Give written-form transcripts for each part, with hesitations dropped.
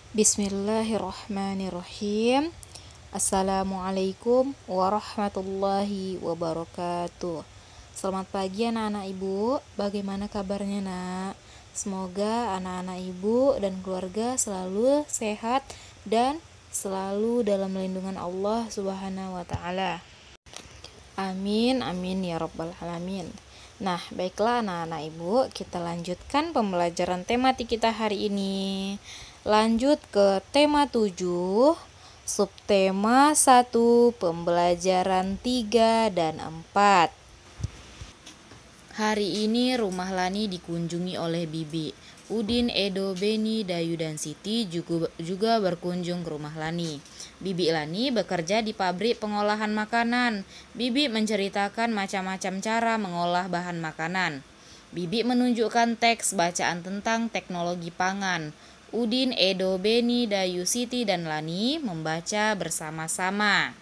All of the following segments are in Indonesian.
Bismillahirrahmanirrahim. Assalamualaikum warahmatullahi wabarakatuh. Selamat pagi anak-anak ibu. Bagaimana kabarnya nak? Semoga anak-anak ibu dan keluarga selalu sehat dan selalu dalam lindungan Allah Subhanahu wa taala. Amin amin ya rabbal alamin. Nah, baiklah anak-anak ibu, kita lanjutkan pembelajaran tematik kita hari ini. Lanjut ke tema 7, subtema 1, pembelajaran 3 dan 4. Hari ini rumah Lani dikunjungi oleh Bibi. Udin, Edo, Beni, Dayu, dan Siti juga berkunjung ke rumah Lani. Bibi Lani bekerja di pabrik pengolahan makanan. Bibi menceritakan macam-macam cara mengolah bahan makanan. Bibi menunjukkan teks bacaan tentang teknologi pangan. Udin, Edo, Beni, Dayu, Siti, dan Lani membaca bersama-sama.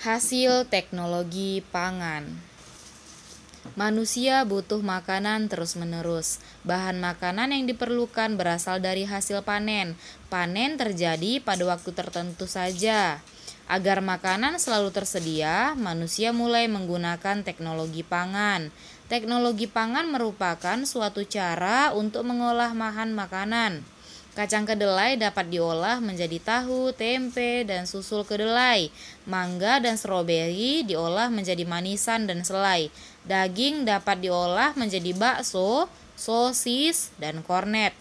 Hasil teknologi pangan. Manusia butuh makanan terus-menerus. Bahan makanan yang diperlukan berasal dari hasil panen. Panen terjadi pada waktu tertentu saja. Agar makanan selalu tersedia, manusia mulai menggunakan teknologi pangan. Teknologi pangan merupakan suatu cara untuk mengolah bahan makanan. Kacang kedelai dapat diolah menjadi tahu, tempe, dan susul kedelai. Mangga dan stroberi diolah menjadi manisan dan selai. Daging dapat diolah menjadi bakso, sosis, dan kornet.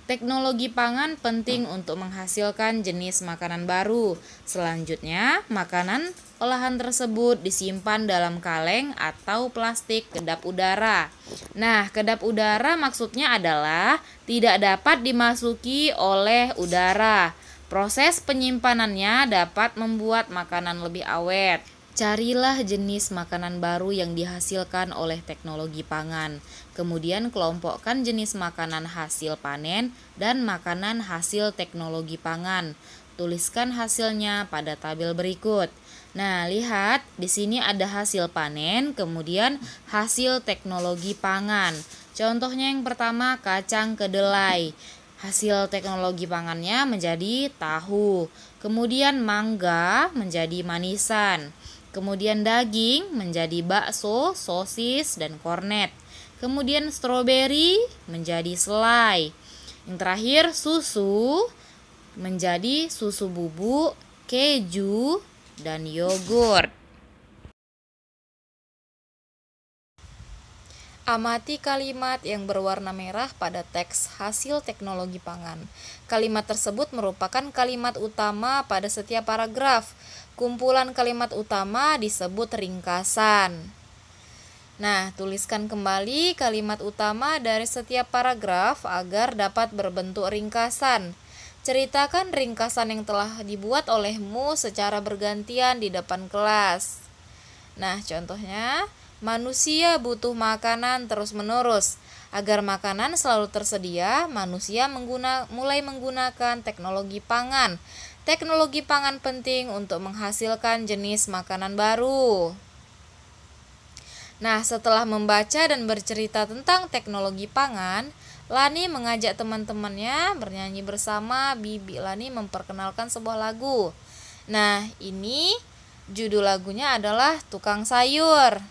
Teknologi pangan penting untuk menghasilkan jenis makanan baru. Selanjutnya, makanan olahan tersebut disimpan dalam kaleng atau plastik kedap udara. Nah, kedap udara maksudnya adalah tidak dapat dimasuki oleh udara. Proses penyimpanannya dapat membuat makanan lebih awet. Carilah jenis makanan baru yang dihasilkan oleh teknologi pangan. Kemudian kelompokkan jenis makanan hasil panen dan makanan hasil teknologi pangan. Tuliskan hasilnya pada tabel berikut. Nah, lihat di sini ada hasil panen, kemudian hasil teknologi pangan. Contohnya yang pertama kacang kedelai. Hasil teknologi pangannya menjadi tahu. Kemudian mangga menjadi manisan. Kemudian daging menjadi bakso, sosis, dan kornet. Kemudian stroberi menjadi selai. Yang terakhir susu menjadi susu bubuk, keju, dan yogurt. Amati kalimat yang berwarna merah pada teks hasil teknologi pangan. Kalimat tersebut merupakan kalimat utama pada setiap paragraf. Kumpulan kalimat utama disebut ringkasan. Nah, tuliskan kembali kalimat utama dari setiap paragraf agar dapat berbentuk ringkasan. Ceritakan ringkasan yang telah dibuat olehmu secara bergantian di depan kelas. Nah, contohnya, manusia butuh makanan terus-menerus. Agar makanan selalu tersedia, manusia mulai menggunakan teknologi pangan. Teknologi pangan penting untuk menghasilkan jenis makanan baru. Nah, setelah membaca dan bercerita tentang teknologi pangan, Lani mengajak teman-temannya bernyanyi bersama. Bibi Lani memperkenalkan sebuah lagu. Nah, ini judul lagunya adalah Tukang Sayur.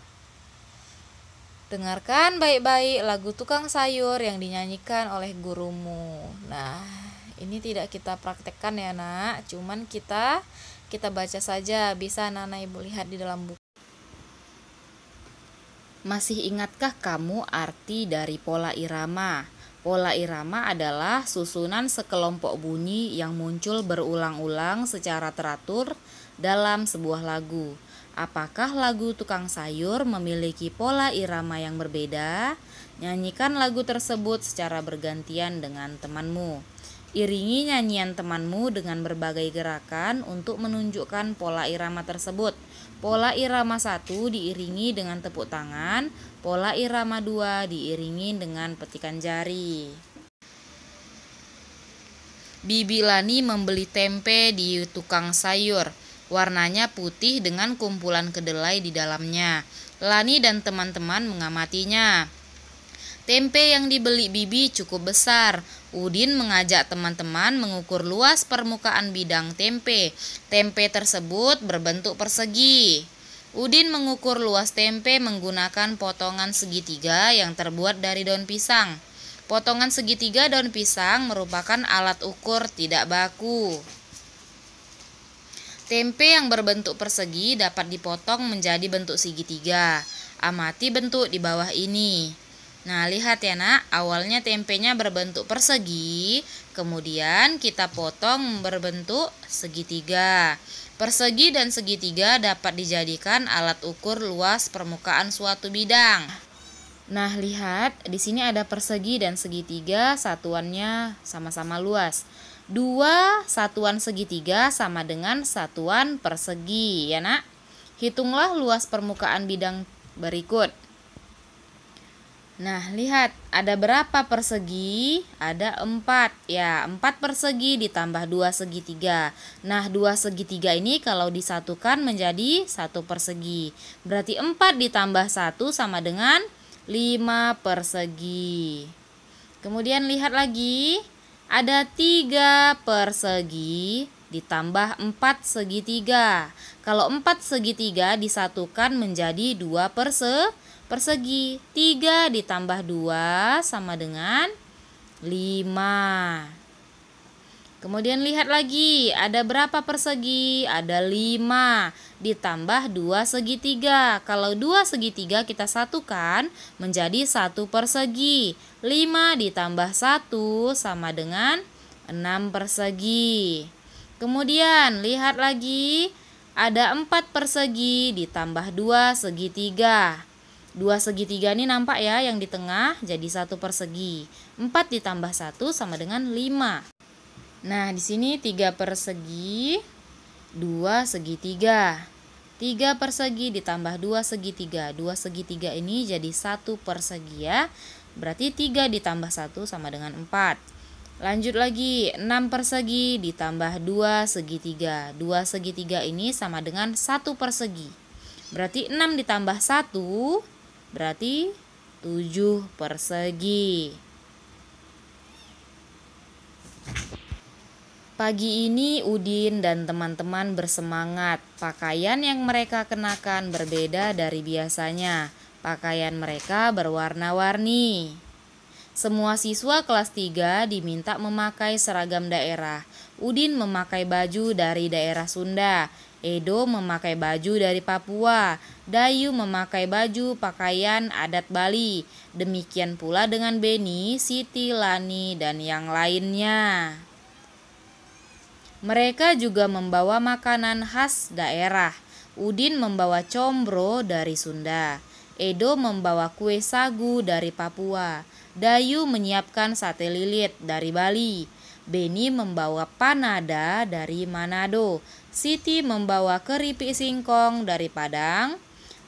Dengarkan baik-baik lagu Tukang Sayur yang dinyanyikan oleh gurumu. Nah, ini tidak kita praktekkan ya nak, cuman kita baca saja, bisa anak-anak ibu lihat di dalam buku. Masih ingatkah kamu arti dari pola irama? Pola irama adalah susunan sekelompok bunyi yang muncul berulang-ulang secara teratur dalam sebuah lagu. Apakah lagu Tukang Sayur memiliki pola irama yang berbeda? Nyanyikan lagu tersebut secara bergantian dengan temanmu. Iringi nyanyian temanmu dengan berbagai gerakan untuk menunjukkan pola irama tersebut. Pola irama 1 diiringi dengan tepuk tangan, pola irama 2 diiringi dengan petikan jari. Bibi Lani membeli tempe di tukang sayur. Warnanya putih dengan kumpulan kedelai di dalamnya. Lani dan teman-teman mengamatinya. Tempe yang dibeli Bibi cukup besar. Udin mengajak teman-teman mengukur luas permukaan bidang tempe. Tempe tersebut berbentuk persegi. Udin mengukur luas tempe menggunakan potongan segitiga yang terbuat dari daun pisang. Potongan segitiga daun pisang merupakan alat ukur tidak baku. Tempe yang berbentuk persegi dapat dipotong menjadi bentuk segitiga. Amati bentuk di bawah ini. Nah, lihat ya nak, awalnya tempenya berbentuk persegi, kemudian kita potong berbentuk segitiga. Persegi dan segitiga dapat dijadikan alat ukur luas permukaan suatu bidang. Nah, lihat, di sini ada persegi dan segitiga, satuannya sama-sama luas. 2 satuan segitiga sama dengan satuan persegi, ya nak. Hitunglah luas permukaan bidang berikut. Nah, lihat, ada berapa persegi? Ada 4. Ya, 4 persegi ditambah 2 segitiga. Nah, 2 segitiga ini kalau disatukan menjadi 1 persegi. Berarti 4 ditambah 1 sama dengan 5 persegi. Kemudian lihat lagi, ada 3 persegi ditambah 4 segitiga. Kalau 4 segitiga disatukan menjadi 2 persegi. 3 ditambah 2 sama dengan 5. Kemudian lihat lagi, ada berapa persegi? Ada 5 ditambah 2 segitiga. Kalau 2 segitiga kita satukan menjadi 1 persegi. 5 ditambah 1 sama dengan 6 persegi. Kemudian lihat lagi, ada 4 persegi ditambah 2 segitiga. 2 segitiga ini nampak ya, yang di tengah jadi 1 persegi. 4 ditambah 1 sama dengan 5. Nah, di sini 3 persegi, 2 segitiga. 3 persegi ditambah 2 segitiga. 2 segitiga ini jadi 1 persegi ya. Berarti 3 ditambah 1 sama dengan 4. Lanjut lagi, 6 persegi ditambah 2 segitiga. 2 segitiga ini sama dengan 1 persegi. Berarti 6 ditambah 1 berarti 7 persegi. Pagi ini Udin dan teman-teman bersemangat. Pakaian yang mereka kenakan berbeda dari biasanya. Pakaian mereka berwarna-warni. Semua siswa kelas 3 diminta memakai seragam daerah. Udin memakai baju dari daerah Sunda. Edo memakai baju dari Papua. Dayu memakai baju pakaian adat Bali. Demikian pula dengan Beni, Siti, Lani, dan yang lainnya. Mereka juga membawa makanan khas daerah. Udin membawa combro dari Sunda. Edo membawa kue sagu dari Papua. Dayu menyiapkan sate lilit dari Bali. Beni membawa panada dari Manado. Siti membawa keripik singkong dari Padang.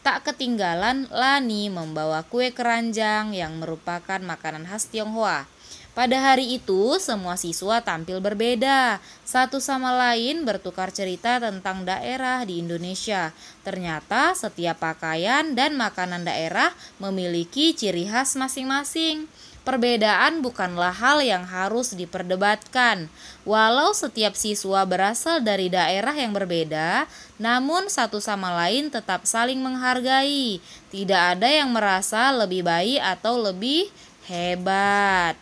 Tak ketinggalan Lani membawa kue keranjang yang merupakan makanan khas Tionghoa. Pada hari itu semua siswa tampil berbeda. Satu sama lain bertukar cerita tentang daerah di Indonesia. Ternyata setiap pakaian dan makanan daerah memiliki ciri khas masing-masing. Perbedaan bukanlah hal yang harus diperdebatkan. Walau setiap siswa berasal dari daerah yang berbeda, namun satu sama lain tetap saling menghargai. Tidak ada yang merasa lebih baik atau lebih hebat.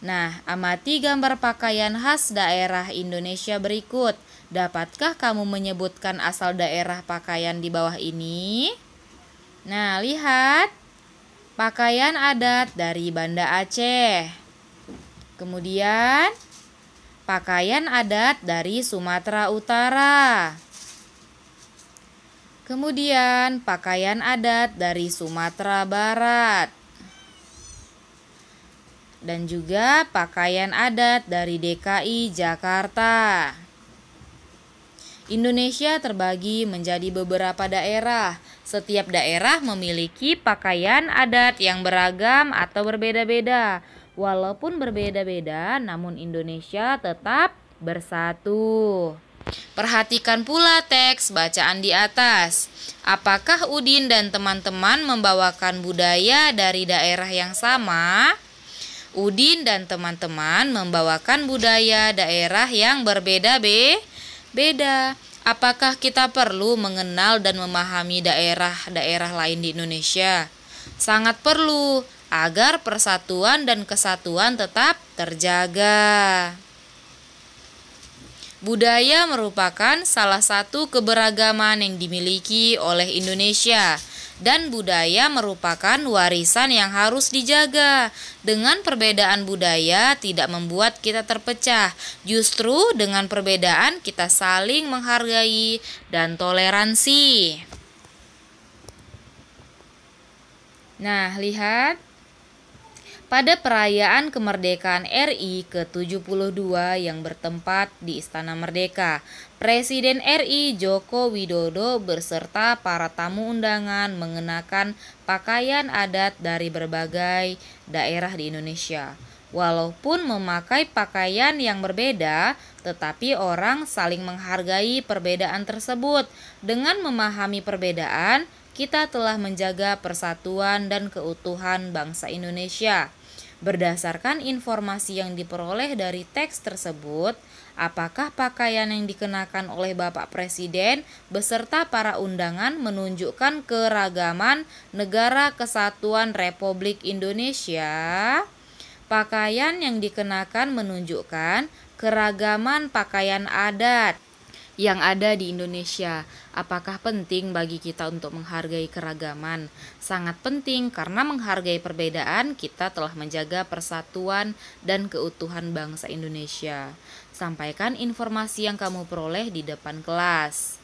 Nah, amati gambar pakaian khas daerah Indonesia berikut. Dapatkah kamu menyebutkan asal daerah pakaian di bawah ini? Nah, lihat. Pakaian adat dari Banda Aceh. Kemudian, pakaian adat dari Sumatera Utara. Kemudian, pakaian adat dari Sumatera Barat. Dan juga pakaian adat dari DKI Jakarta. Indonesia terbagi menjadi beberapa daerah. Setiap daerah memiliki pakaian adat yang beragam atau berbeda-beda. Walaupun berbeda-beda, namun Indonesia tetap bersatu. Perhatikan pula teks bacaan di atas. Apakah Udin dan teman-teman membawakan budaya dari daerah yang sama? Udin dan teman-teman membawakan budaya daerah yang berbeda-beda. Apakah kita perlu mengenal dan memahami daerah-daerah lain di Indonesia? Sangat perlu agar persatuan dan kesatuan tetap terjaga. Budaya merupakan salah satu keberagaman yang dimiliki oleh Indonesia, dan budaya merupakan warisan yang harus dijaga. Dengan perbedaan budaya tidak membuat kita terpecah, justru dengan perbedaan kita saling menghargai dan toleransi. Nah, lihat. Pada perayaan kemerdekaan RI ke-72 yang bertempat di Istana Merdeka, Presiden RI Joko Widodo beserta para tamu undangan mengenakan pakaian adat dari berbagai daerah di Indonesia. Walaupun memakai pakaian yang berbeda, tetapi orang saling menghargai perbedaan tersebut. Dengan memahami perbedaan, kita telah menjaga persatuan dan keutuhan bangsa Indonesia. Berdasarkan informasi yang diperoleh dari teks tersebut, apakah pakaian yang dikenakan oleh Bapak Presiden beserta para undangan menunjukkan keragaman Negara Kesatuan Republik Indonesia? Pakaian yang dikenakan menunjukkan keragaman pakaian adat yang ada di Indonesia. Apakah penting bagi kita untuk menghargai keragaman? Sangat penting, karena menghargai perbedaan kita telah menjaga persatuan dan keutuhan bangsa Indonesia. Sampaikan informasi yang kamu peroleh di depan kelas.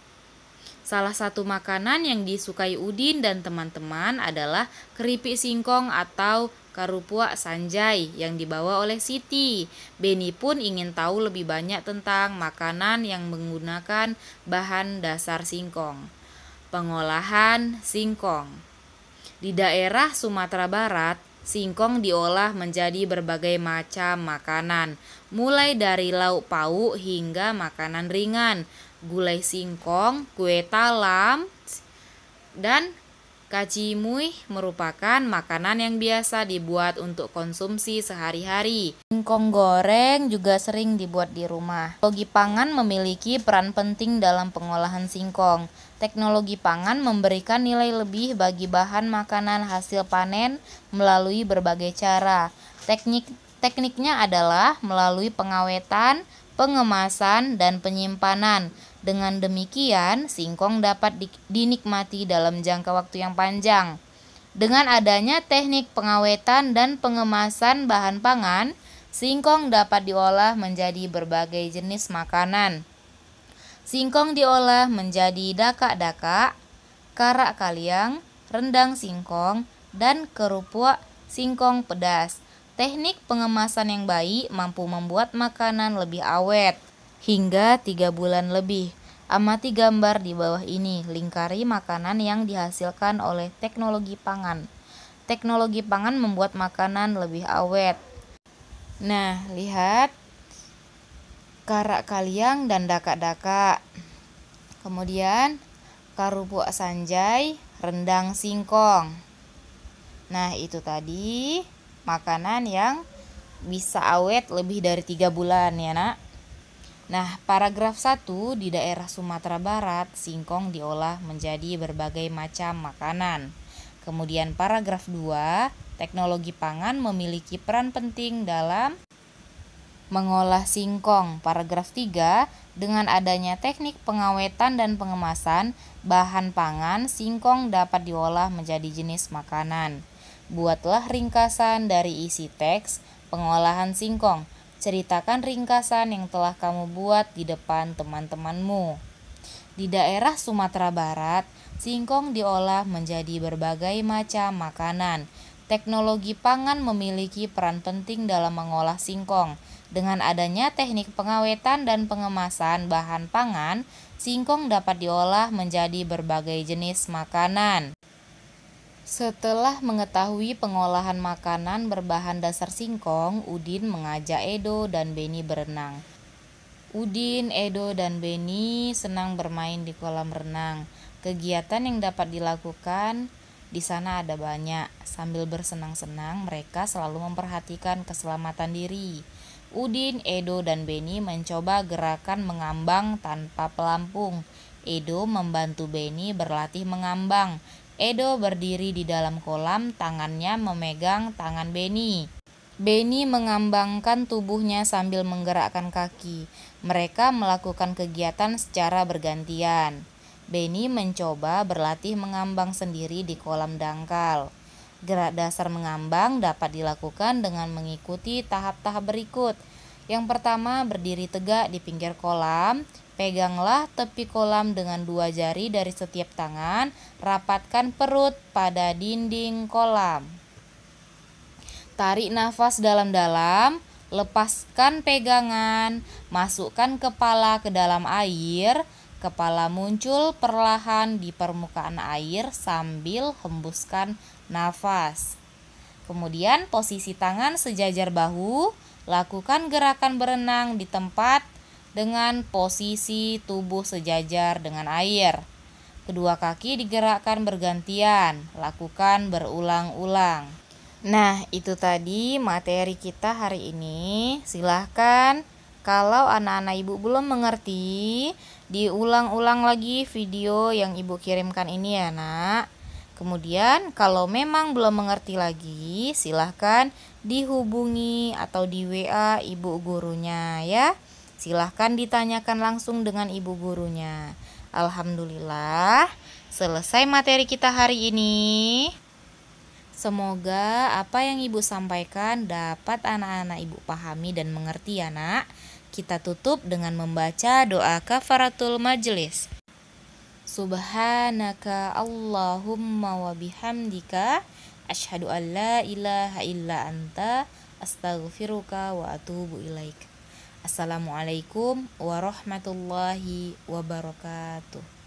Salah satu makanan yang disukai Udin dan teman-teman adalah keripik singkong atau Karupua Sanjay yang dibawa oleh Siti. Beni pun ingin tahu lebih banyak tentang makanan yang menggunakan bahan dasar singkong. Pengolahan singkong. Di daerah Sumatera Barat, singkong diolah menjadi berbagai macam makanan, mulai dari lauk pauk hingga makanan ringan. Gulai singkong, kue talam, dan kacimui merupakan makanan yang biasa dibuat untuk konsumsi sehari-hari. Singkong goreng juga sering dibuat di rumah. Teknologi pangan memiliki peran penting dalam pengolahan singkong. Teknologi pangan memberikan nilai lebih bagi bahan makanan hasil panen melalui berbagai cara. Tekniknya adalah melalui pengawetan, pengemasan, dan penyimpanan. Dengan demikian, singkong dapat dinikmati dalam jangka waktu yang panjang. Dengan adanya teknik pengawetan dan pengemasan bahan pangan, singkong dapat diolah menjadi berbagai jenis makanan. Singkong diolah menjadi daka-daka, karak kaliang, rendang singkong, dan kerupuk singkong pedas. Teknik pengemasan yang baik mampu membuat makanan lebih awet hingga 3 bulan lebih. Amati gambar di bawah ini, lingkari makanan yang dihasilkan oleh teknologi pangan. Teknologi pangan membuat makanan lebih awet. Nah, lihat karak kaliang dan daka-daka. Kemudian karupuk sanjay, rendang singkong. Nah, itu tadi makanan yang bisa awet lebih dari 3 bulan ya nak. Nah, paragraf 1, di daerah Sumatera Barat, singkong diolah menjadi berbagai macam makanan. Kemudian paragraf 2, teknologi pangan memiliki peran penting dalam mengolah singkong. Paragraf 3, dengan adanya teknik pengawetan dan pengemasan bahan pangan, singkong dapat diolah menjadi jenis makanan. Buatlah ringkasan dari isi teks pengolahan singkong. Ceritakan ringkasan yang telah kamu buat di depan teman-temanmu. Di daerah Sumatera Barat, singkong diolah menjadi berbagai macam makanan. Teknologi pangan memiliki peran penting dalam mengolah singkong. Dengan adanya teknik pengawetan dan pengemasan bahan pangan, singkong dapat diolah menjadi berbagai jenis makanan. Setelah mengetahui pengolahan makanan berbahan dasar singkong, Udin mengajak Edo dan Beni berenang. Udin, Edo, dan Beni senang bermain di kolam renang. Kegiatan yang dapat dilakukan di sana ada banyak. Sambil bersenang-senang, mereka selalu memperhatikan keselamatan diri. Udin, Edo, dan Beni mencoba gerakan mengambang tanpa pelampung. Edo membantu Beni berlatih mengambang. Edo berdiri di dalam kolam, tangannya memegang tangan Beni. Beni mengambangkan tubuhnya sambil menggerakkan kaki. Mereka melakukan kegiatan secara bergantian. Beni mencoba berlatih mengambang sendiri di kolam dangkal. Gerak dasar mengambang dapat dilakukan dengan mengikuti tahap-tahap berikut. Yang pertama, berdiri tegak di pinggir kolam. Peganglah tepi kolam dengan 2 jari dari setiap tangan. Rapatkan perut pada dinding kolam. Tarik nafas dalam-dalam, lepaskan pegangan, masukkan kepala ke dalam air. Kepala muncul perlahan di permukaan air sambil hembuskan nafas. Kemudian posisi tangan sejajar bahu, lakukan gerakan berenang di tempat dengan posisi tubuh sejajar dengan air. Kedua kaki digerakkan bergantian, lakukan berulang-ulang. Nah, itu tadi materi kita hari ini. Silahkan kalau anak-anak ibu belum mengerti, diulang-ulang lagi video yang ibu kirimkan ini ya nak. Kemudian kalau memang belum mengerti lagi, silahkan dihubungi atau di WA ibu gurunya ya. Silahkan ditanyakan langsung dengan ibu gurunya. Alhamdulillah, selesai materi kita hari ini. Semoga apa yang ibu sampaikan dapat anak-anak ibu pahami dan mengerti ya nak. Kita tutup dengan membaca doa kafaratul majelis. Subhanaka Allahumma wa bihamdika asyhadu an la ilaha illa anta astaghfiruka wa atubu ilaik. Assalamualaikum warahmatullahi wabarakatuh.